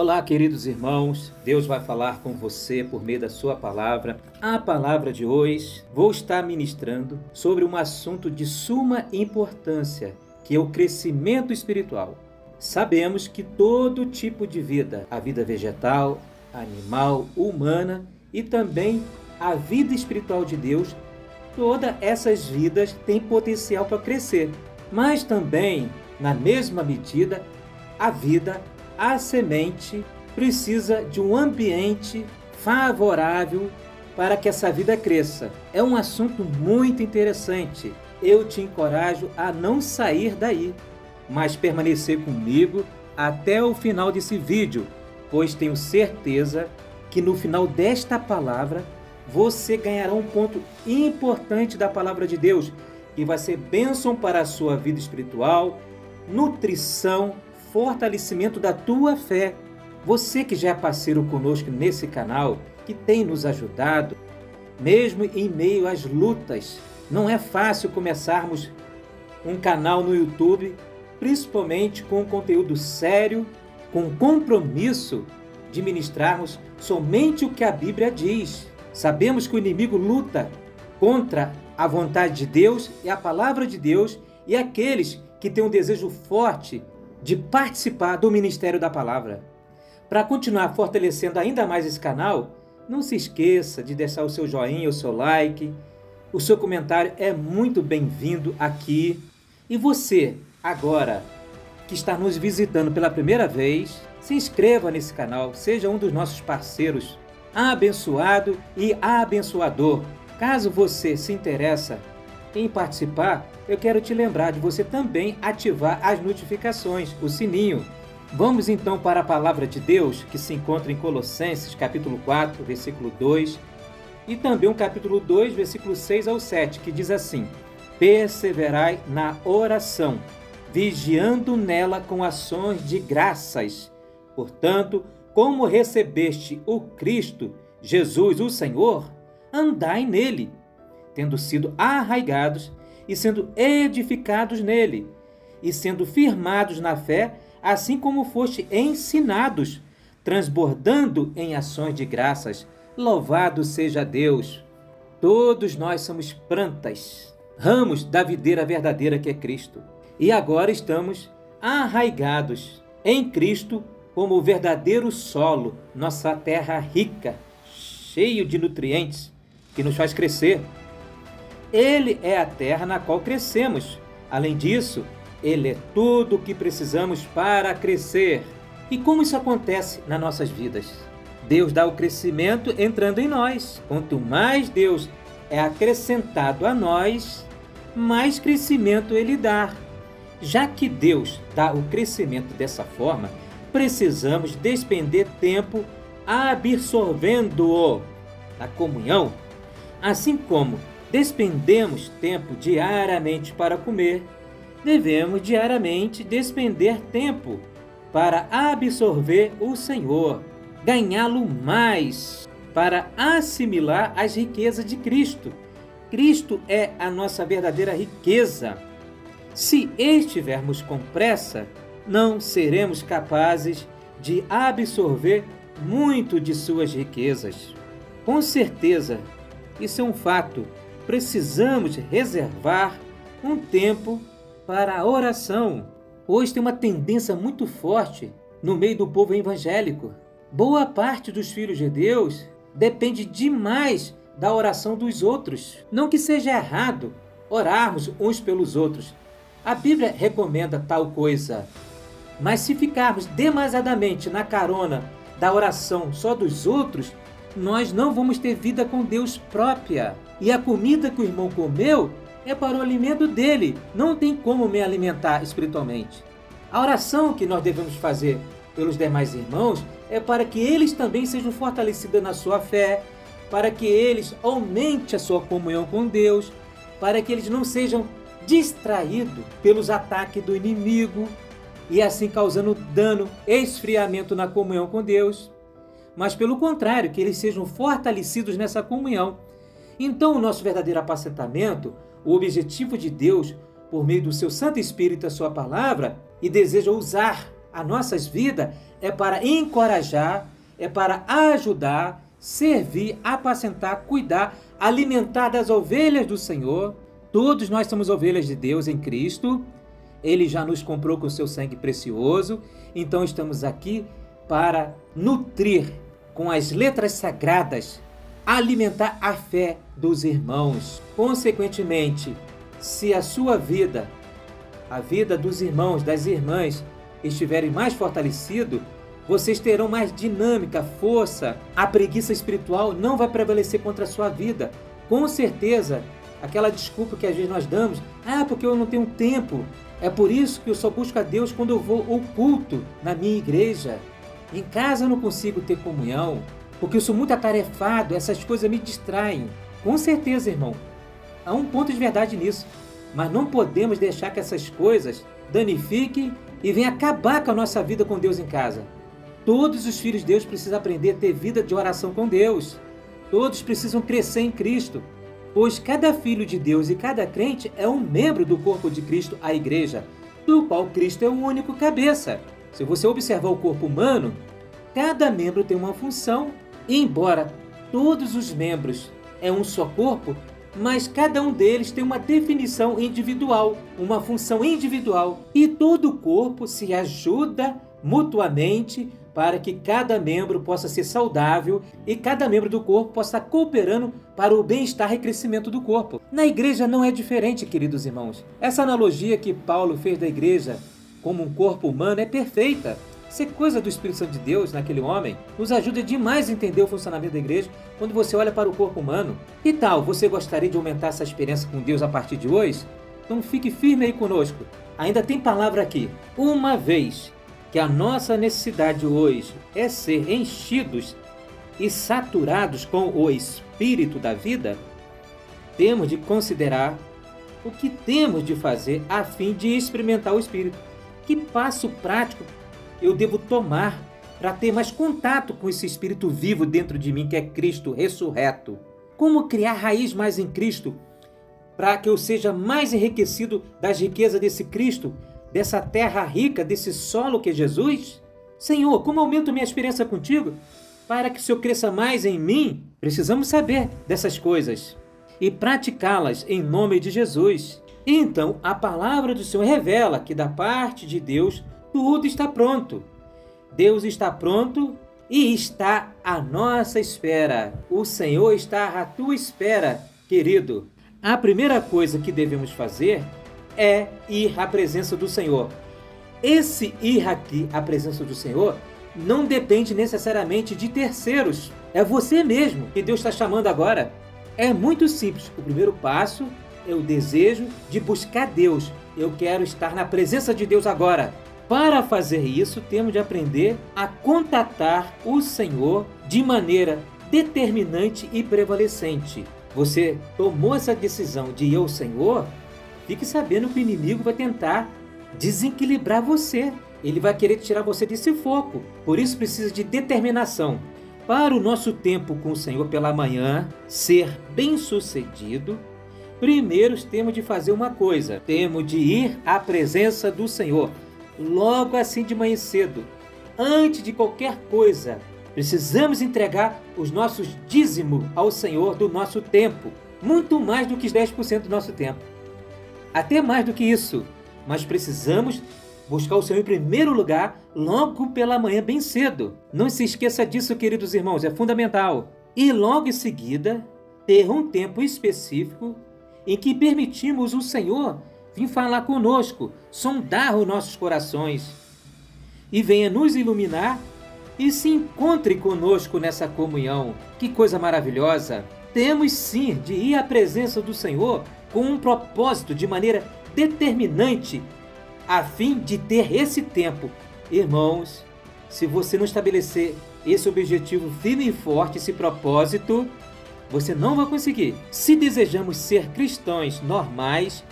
Olá, queridos irmãos, Deus vai falar com você por meio da sua palavra. A palavra de hoje vou estar ministrando sobre um assunto de suma importância, que é o crescimento espiritual. Sabemos que todo tipo de vida, a vida vegetal, animal, humana e também a vida espiritual de Deus, todas essas vidas têm potencial para crescer, mas também, na mesma medida, a semente precisa de um ambiente favorável para que essa vida cresça. É um assunto muito interessante. Eu te encorajo a não sair daí, mas permanecer comigo até o final desse vídeo, pois tenho certeza que no final desta palavra você ganhará um ponto importante da palavra de Deus, que vai ser bênção para a sua vida espiritual, nutrição, fortalecimento da tua fé. Você que já é parceiro conosco nesse canal, que tem nos ajudado, mesmo em meio às lutas. Não é fácil começarmos um canal no YouTube, principalmente com conteúdo sério, com compromisso de ministrarmos somente o que a Bíblia diz. Sabemos que o inimigo luta contra a vontade de Deus e a palavra de Deus e aqueles que têm um desejo forte de participar do ministério da palavra. Para continuar fortalecendo ainda mais esse canal, não se esqueça de deixar o seu joinha, o seu like. O seu comentário é muito bem-vindo aqui. E você, agora, que está nos visitando pela primeira vez, se inscreva nesse canal, seja um dos nossos parceiros, abençoado e abençoador. Caso você se interessa em participar, eu quero te lembrar de você também ativar as notificações, o sininho. Vamos então para a palavra de Deus, que se encontra em Colossenses, capítulo 4, versículo 2, e também o capítulo 2, versículo 6 ao 7, que diz assim: perseverai na oração, vigiando nela com ações de graças. Portanto, como recebeste o Cristo, Jesus, o Senhor, andai nele, tendo sido arraigados e sendo edificados nele, e sendo firmados na fé, assim como foste ensinados, transbordando em ações de graças. Louvado seja Deus! Todos nós somos plantas, ramos da videira verdadeira que é Cristo. E agora estamos arraigados em Cristo como o verdadeiro solo, nossa terra rica, cheio de nutrientes, que nos faz crescer. Ele é a terra na qual crescemos. Além disso, Ele é tudo o que precisamos para crescer. E como isso acontece nas nossas vidas? Deus dá o crescimento entrando em nós. Quanto mais Deus é acrescentado a nós, mais crescimento Ele dá. Já que Deus dá o crescimento dessa forma, precisamos despender tempo absorvendo-o na comunhão. Assim como despendemos tempo diariamente para comer, devemos diariamente despender tempo para absorver o Senhor, ganhá-lo mais, para assimilar as riquezas de Cristo. Cristo é a nossa verdadeira riqueza. Se estivermos com pressa, não seremos capazes de absorver muito de suas riquezas. Com certeza, isso é um fato. Precisamos reservar um tempo para a oração. Hoje tem uma tendência muito forte no meio do povo evangélico. Boa parte dos filhos de Deus depende demais da oração dos outros. Não que seja errado orarmos uns pelos outros. A Bíblia recomenda tal coisa. Mas se ficarmos demasiadamente na carona da oração só dos outros, nós não vamos ter vida com Deus própria. E a comida que o irmão comeu é para o alimento dele. Não tem como me alimentar espiritualmente. A oração que nós devemos fazer pelos demais irmãos é para que eles também sejam fortalecidos na sua fé, para que eles aumentem a sua comunhão com Deus, para que eles não sejam distraídos pelos ataques do inimigo e assim causando dano, esfriamento na comunhão com Deus. Mas pelo contrário, que eles sejam fortalecidos nessa comunhão. Então o nosso verdadeiro apacentamento, o objetivo de Deus, por meio do seu Santo Espírito, a sua palavra, e deseja usar as nossas vidas é para encorajar, é para ajudar, servir, apacentar, cuidar, alimentar das ovelhas do Senhor. Todos nós somos ovelhas de Deus em Cristo. Ele já nos comprou com seu sangue precioso. Então estamos aqui para nutrir com as letras sagradas, alimentar a fé dos irmãos. Consequentemente, se a sua vida, a vida dos irmãos, das irmãs, estiverem mais fortalecido, vocês terão mais dinâmica, força. A preguiça espiritual não vai prevalecer contra a sua vida. Com certeza, aquela desculpa que às vezes nós damos, porque eu não tenho tempo. É por isso que eu só busco a Deus quando eu vou ao culto na minha igreja. Em casa eu não consigo ter comunhão, porque eu sou muito atarefado, essas coisas me distraem. Com certeza, irmão, há um ponto de verdade nisso. Mas não podemos deixar que essas coisas danifiquem e venham acabar com a nossa vida com Deus em casa. Todos os filhos de Deus precisam aprender a ter vida de oração com Deus. Todos precisam crescer em Cristo, pois cada filho de Deus e cada crente é um membro do corpo de Cristo, a igreja, do qual Cristo é o único cabeça. Se você observar o corpo humano, cada membro tem uma função. E embora todos os membros é um só corpo, mas cada um deles tem uma definição individual, uma função individual. E todo o corpo se ajuda mutuamente para que cada membro possa ser saudável e cada membro do corpo possa estar cooperando para o bem-estar e crescimento do corpo. Na igreja não é diferente, queridos irmãos. Essa analogia que Paulo fez da igreja como um corpo humano é perfeita. Ser coisa do Espírito Santo de Deus naquele homem nos ajuda demais a entender o funcionamento da igreja quando você olha para o corpo humano. Que tal? Você gostaria de aumentar essa experiência com Deus a partir de hoje? Então fique firme aí conosco. Ainda tem palavra aqui. Uma vez que a nossa necessidade hoje é ser enchidos e saturados com o Espírito da vida, temos de considerar o que temos de fazer a fim de experimentar o Espírito. Que passo prático eu devo tomar para ter mais contato com esse Espírito vivo dentro de mim, que é Cristo ressurreto? Como criar raiz mais em Cristo para que eu seja mais enriquecido das riquezas desse Cristo, dessa terra rica, desse solo que é Jesus? Senhor, como aumento minha experiência contigo para que o Senhor cresça mais em mim? Precisamos saber dessas coisas e praticá-las em nome de Jesus. E então a palavra do Senhor revela que da parte de Deus tudo está pronto. Deus está pronto e está à nossa espera. O Senhor está à tua espera, querido. A primeira coisa que devemos fazer é ir à presença do Senhor. Esse ir aqui à presença do Senhor não depende necessariamente de terceiros. É você mesmo que Deus está chamando agora. É muito simples. O primeiro passo é o desejo de buscar Deus. Eu quero estar na presença de Deus agora. Para fazer isso, temos de aprender a contatar o Senhor de maneira determinante e prevalecente. Você tomou essa decisão de ir ao Senhor? Fique sabendo que o inimigo vai tentar desequilibrar você. Ele vai querer tirar você desse foco. Por isso precisa de determinação. Para o nosso tempo com o Senhor pela manhã ser bem-sucedido, primeiro temos de fazer uma coisa. Temos de ir à presença do Senhor. Logo assim de manhã cedo, antes de qualquer coisa, precisamos entregar os nossos dízimos ao Senhor do nosso tempo. Muito mais do que os 10% do nosso tempo. Até mais do que isso. Mas precisamos buscar o Senhor em primeiro lugar, logo pela manhã, bem cedo. Não se esqueça disso, queridos irmãos, é fundamental. E logo em seguida, ter um tempo específico em que permitimos o Senhor vir falar conosco, sondar os nossos corações e venha nos iluminar e se encontre conosco nessa comunhão. Que coisa maravilhosa! Temos sim de ir à presença do Senhor com um propósito de maneira determinante a fim de ter esse tempo. Irmãos, se você não estabelecer esse objetivo firme e forte, esse propósito, você não vai conseguir. Se desejamos ser cristãos normais,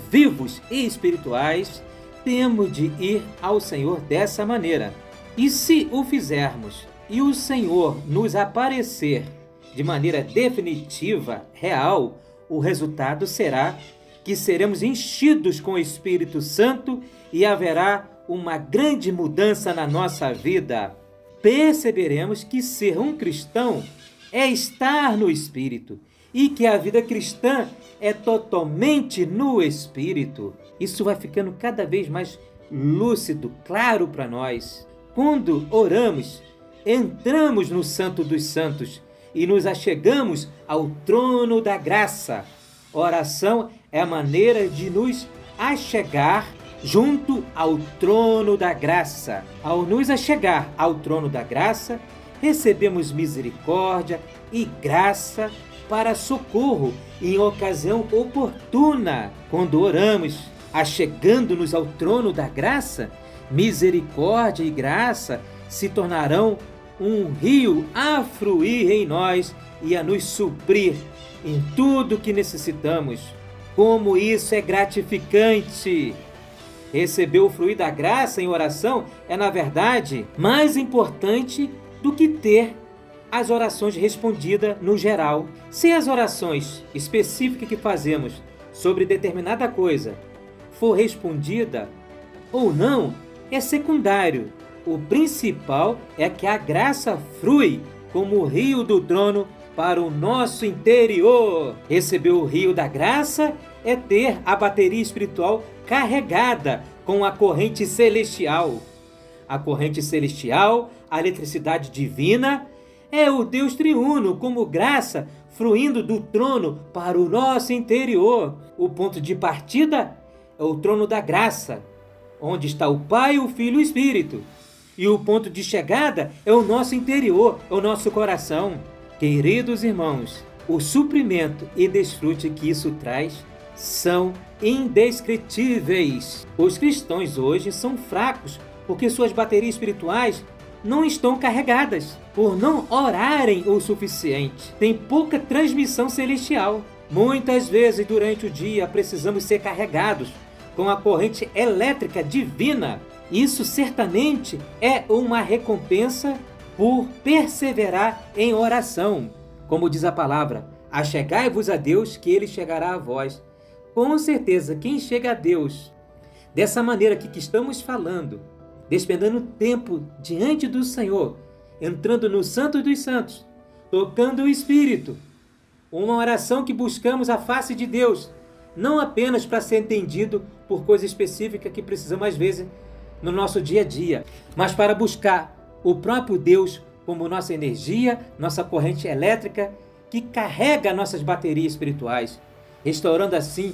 vivos e espirituais, temos de ir ao Senhor dessa maneira. E se o fizermos e o Senhor nos aparecer de maneira definitiva, real, o resultado será que seremos enchidos com o Espírito Santo e haverá uma grande mudança na nossa vida. Perceberemos que ser um cristão é estar no Espírito e que a vida cristã é totalmente no Espírito. Isso vai ficando cada vez mais lúcido, claro para nós. Quando oramos, entramos no Santo dos Santos e nos achegamos ao trono da graça. Oração é a maneira de nos achegar junto ao trono da graça. Ao nos achegar ao trono da graça, recebemos misericórdia e graça para socorro em ocasião oportuna. Quando oramos, achegando-nos ao trono da graça, misericórdia e graça se tornarão um rio a fluir em nós e a nos suprir em tudo que necessitamos. Como isso é gratificante! Receber o fluir da graça em oração é, na verdade, mais importante do que ter as orações respondidas no geral. Se as orações específicas que fazemos sobre determinada coisa for respondida ou não, é secundário. O principal é que a graça flui como o rio do trono para o nosso interior. Receber o rio da graça é ter a bateria espiritual carregada com a corrente celestial. A corrente celestial, a eletricidade divina, é o Deus triuno como graça fluindo do trono para o nosso interior. O ponto de partida é o trono da graça, onde está o Pai, o Filho e o Espírito. E o ponto de chegada é o nosso interior, é o nosso coração. Queridos irmãos, o suprimento e desfrute que isso traz são indescritíveis. Os cristãos hoje são fracos porque suas baterias espirituais não estão carregadas, por não orarem o suficiente. Tem pouca transmissão celestial. Muitas vezes durante o dia precisamos ser carregados com a corrente elétrica divina. Isso certamente é uma recompensa por perseverar em oração. Como diz a palavra, achegai-vos a Deus que Ele chegará a vós. Com certeza, quem chega a Deus dessa maneira que estamos falando, despendendo tempo diante do Senhor, entrando no Santo dos Santos, tocando o Espírito, uma oração que buscamos a face de Deus, não apenas para ser entendido por coisa específica que precisamos às vezes no nosso dia a dia, mas para buscar o próprio Deus como nossa energia, nossa corrente elétrica que carrega nossas baterias espirituais, restaurando assim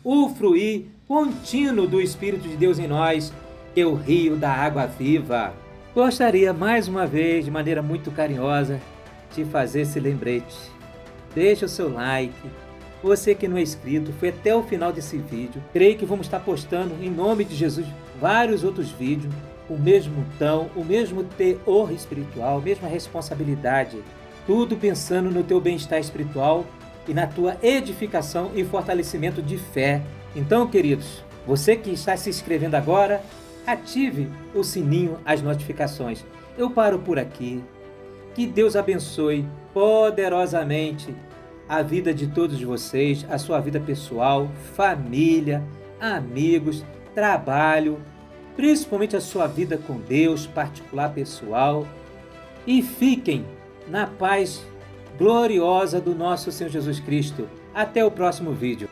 o fluir contínuo do Espírito de Deus em nós, que é o rio da água viva. Gostaria mais uma vez, de maneira muito carinhosa, de fazer esse lembrete. Deixa o seu like. Você que não é inscrito, foi até o final desse vídeo. Creio que vamos estar postando, em nome de Jesus, vários outros vídeos, o mesmo tom, o mesmo teor espiritual, a mesma responsabilidade. Tudo pensando no teu bem-estar espiritual e na tua edificação e fortalecimento de fé. Então, queridos, você que está se inscrevendo agora, ative o sininho, as notificações. Eu paro por aqui. Que Deus abençoe poderosamente a vida de todos vocês, a sua vida pessoal, família, amigos, trabalho, principalmente a sua vida com Deus, particular, pessoal. E fiquem na paz gloriosa do nosso Senhor Jesus Cristo. Até o próximo vídeo.